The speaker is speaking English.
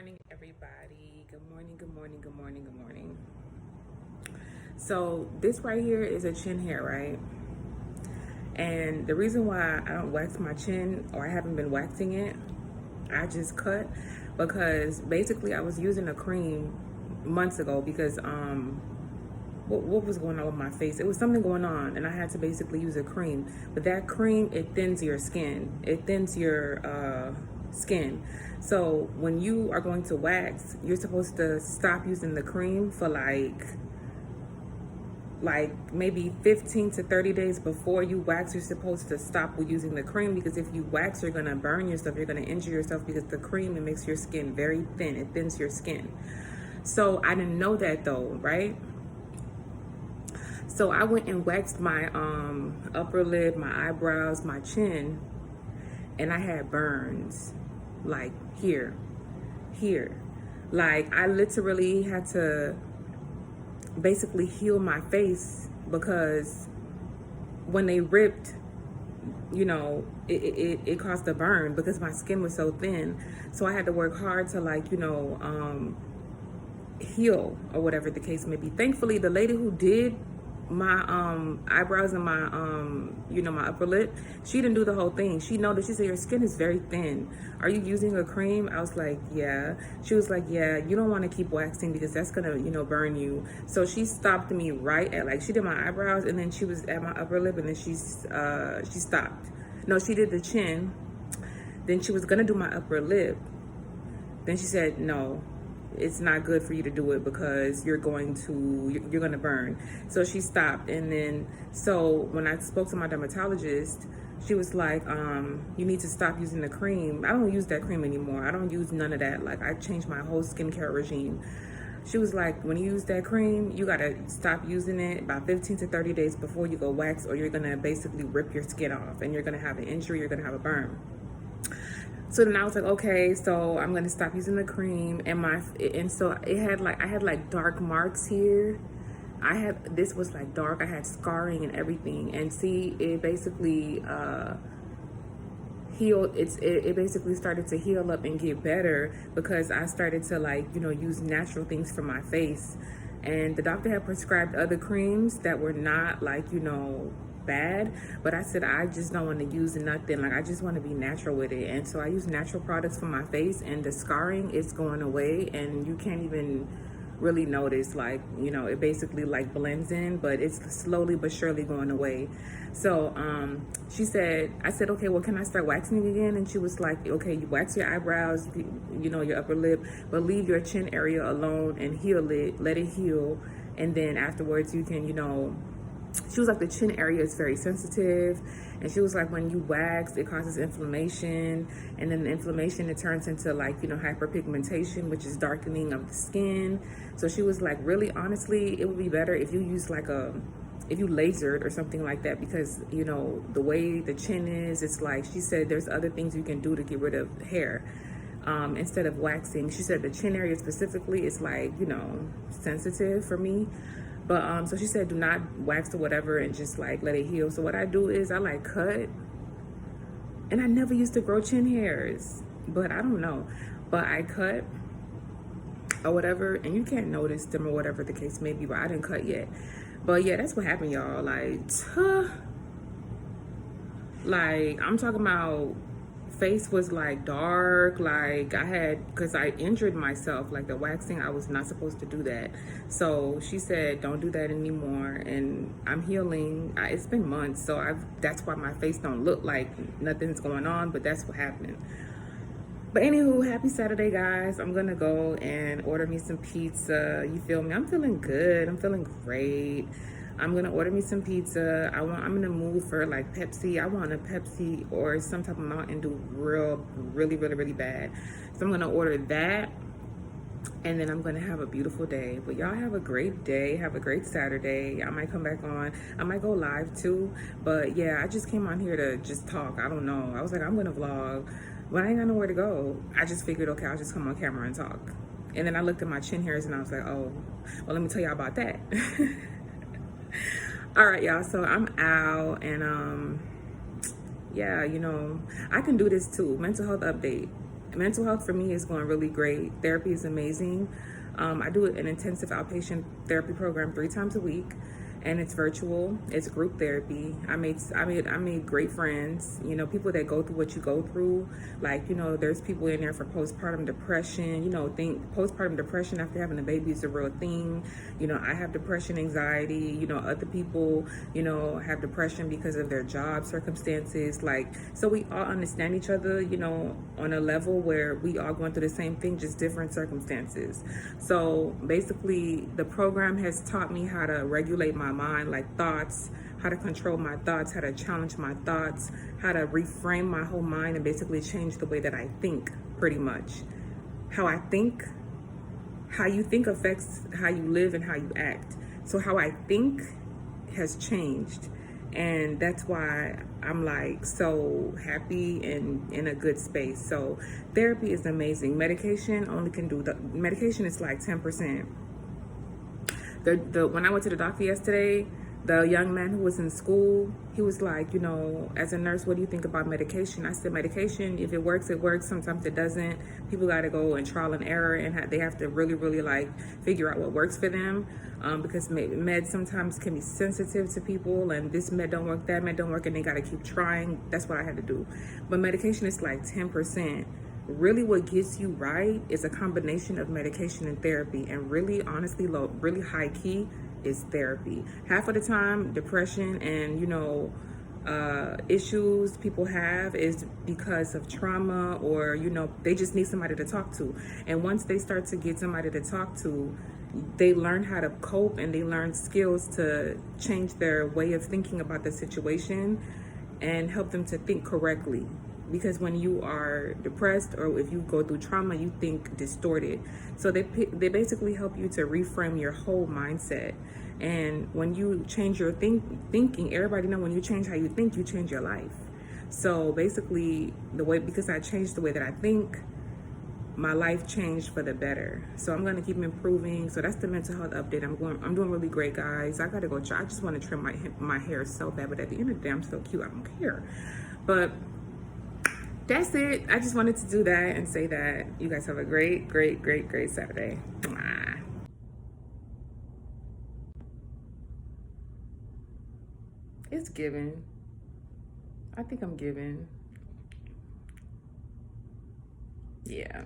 morning, everybody. Good morning, good morning, good morning, good morning. So this right here is a chin hair, right? And the reason why I don't wax my chin, or I haven't been waxing it, I just cut, because basically I was using a cream months ago because what was going on with my face? It was something going on, and I had to basically use a cream. But that cream, it thins your skin. It thins your skin. So when you are going to wax, you're supposed to stop using the cream for like maybe 15 to 30 days before you wax. You're supposed to stop with using the cream, because if you wax, you're gonna burn yourself, you're gonna injure yourself, because the cream, it makes your skin very thin. It thins your skin. So I didn't know that though, right? So I went and waxed my upper lip, my eyebrows, my chin, and I had burns like here. Like I literally had to basically heal my face, because when they ripped, it caused a burn because my skin was so thin. So I had to work hard to heal, or whatever the case may be. Thankfully, the lady who did my eyebrows and my my upper lip, she didn't do the whole thing. She noticed. She said, your skin is very thin, are you using a cream? I was like, yeah. She was like, yeah, you don't want to keep waxing because that's gonna burn you. So she stopped me right at, like, she did my eyebrows, and then she was at my upper lip, and then she stopped. No, she did the chin, then she was gonna do my upper lip, then she said, no, it's not good for you to do it because you're going to burn. So she stopped. And then, so when I spoke to my dermatologist, she was like, you need to stop using the cream. I don't use that cream anymore. I don't use none of that. Like, I changed my whole skincare regime. She was like, when you use that cream, you gotta stop using it about 15 to 30 days before you go wax, or you're gonna basically rip your skin off, and you're gonna have an injury, you're gonna have a burn. So then I was like, okay, so I'm gonna stop using the cream, and so I had like dark marks here. This was like dark. I had scarring and everything, and see, it basically healed. It basically started to heal up and get better because I started to use natural things for my face, and the doctor had prescribed other creams that were not bad, but I said I just don't want to use nothing. Like, I just want to be natural with it. And so I use natural products for my face, and the scarring is going away, and you can't even really notice. It basically blends in, but it's slowly but surely going away. So I said, okay, well, can I start waxing again? And she was like, okay, you wax your eyebrows, your upper lip, but leave your chin area alone and heal it, let it heal, and then afterwards you can she was like, the chin area is very sensitive, and she was like, when you wax, it causes inflammation, and then the inflammation, it turns into hyperpigmentation, which is darkening of the skin. So she was like, really, honestly, it would be better if you use if you lasered or something like that, because the way the chin is, it's like, she said there's other things you can do to get rid of hair instead of waxing. She said the chin area specifically is sensitive for me. But so she said, do not wax or whatever, and just let it heal. So what I do is I cut, and I never used to grow chin hairs, but I don't know, but I cut or whatever, and you can't notice them or whatever the case may be, but I didn't cut yet. But yeah, that's what happened, y'all. I'm talking about, face was dark, because I injured myself, the waxing, I was not supposed to do that. So she said, don't do that anymore, and I'm healing. It's been months, so that's why my face don't look like nothing's going on, but that's what happened. But anywho, happy Saturday, guys. I'm gonna go and order me some pizza. You feel me? I'm feeling good. I'm feeling great. I'm gonna order me some pizza. I'm in the mood for Pepsi. I want a Pepsi or some type of Mountain Dew really, really, really bad. So I'm gonna order that, and then I'm gonna have a beautiful day. But y'all have a great day. Have a great Saturday. I might come back on. I might go live too. But yeah, I just came on here to just talk. I don't know. I was like, I'm gonna vlog, but I ain't got nowhere to go. I just figured, okay, I'll just come on camera and talk. And then I looked at my chin hairs, and I was like, oh, well, let me tell y'all about that. All right, y'all, so I'm out, and yeah, I can do this too. Mental health update. mental health for me is going really great. Therapy is amazing. I do an intensive outpatient therapy program 3 times a week, and it's virtual. It's group therapy. I made great friends. You know, people that go through what you go through. Like, you know, there's people in there for postpartum depression. You know, think postpartum depression after having a baby is a real thing. You know, I have depression, anxiety. You know, other people, you know, have depression because of their job circumstances. Like, so we all understand each other, you know, on a level where we all going through the same thing, just different circumstances. So basically, the program has taught me how to regulate my mind, like thoughts, how to control my thoughts, how to challenge my thoughts, how to reframe my whole mind and basically change the way that I think, pretty much. How I think, how you think affects how you live and how you act. So how I think has changed. And that's why I'm like so happy and in a good space. So therapy is amazing. Medication only can do the medication is like 10%. When I went to the doctor yesterday, the young man who was in school, he was like, you know, as a nurse, what do you think about medication? I said, medication, if it works, it works. Sometimes it doesn't. People got to go and trial and error, and they have to really, really like figure out what works for them. Because med sometimes can be sensitive to people, and this med don't work, that med don't work, and they got to keep trying. That's what I had to do. But medication is like 10%. Really what gets you right is a combination of medication and therapy, and really honestly low, really high key is therapy. Half of the time depression and, you know, issues people have is because of trauma, or, you know, they just need somebody to talk to. And once they start to get somebody to talk to, they learn how to cope, and they learn skills to change their way of thinking about the situation and help them to think correctly. Because when you are depressed, or if you go through trauma, you think distorted. So they basically help you to reframe your whole mindset. And when you change your thinking, everybody know when you change how you think, you change your life. So basically, because I changed the way that I think, my life changed for the better. So I'm gonna keep improving. So that's the mental health update. I'm doing really great, guys. I gotta go try. I just want to trim my hair so bad, but at the end of the day, I'm so cute. I don't care. But that's it. I just wanted to do that and say that you guys have a great, great, great, great Saturday. Mwah. It's giving. I think I'm giving. Yeah.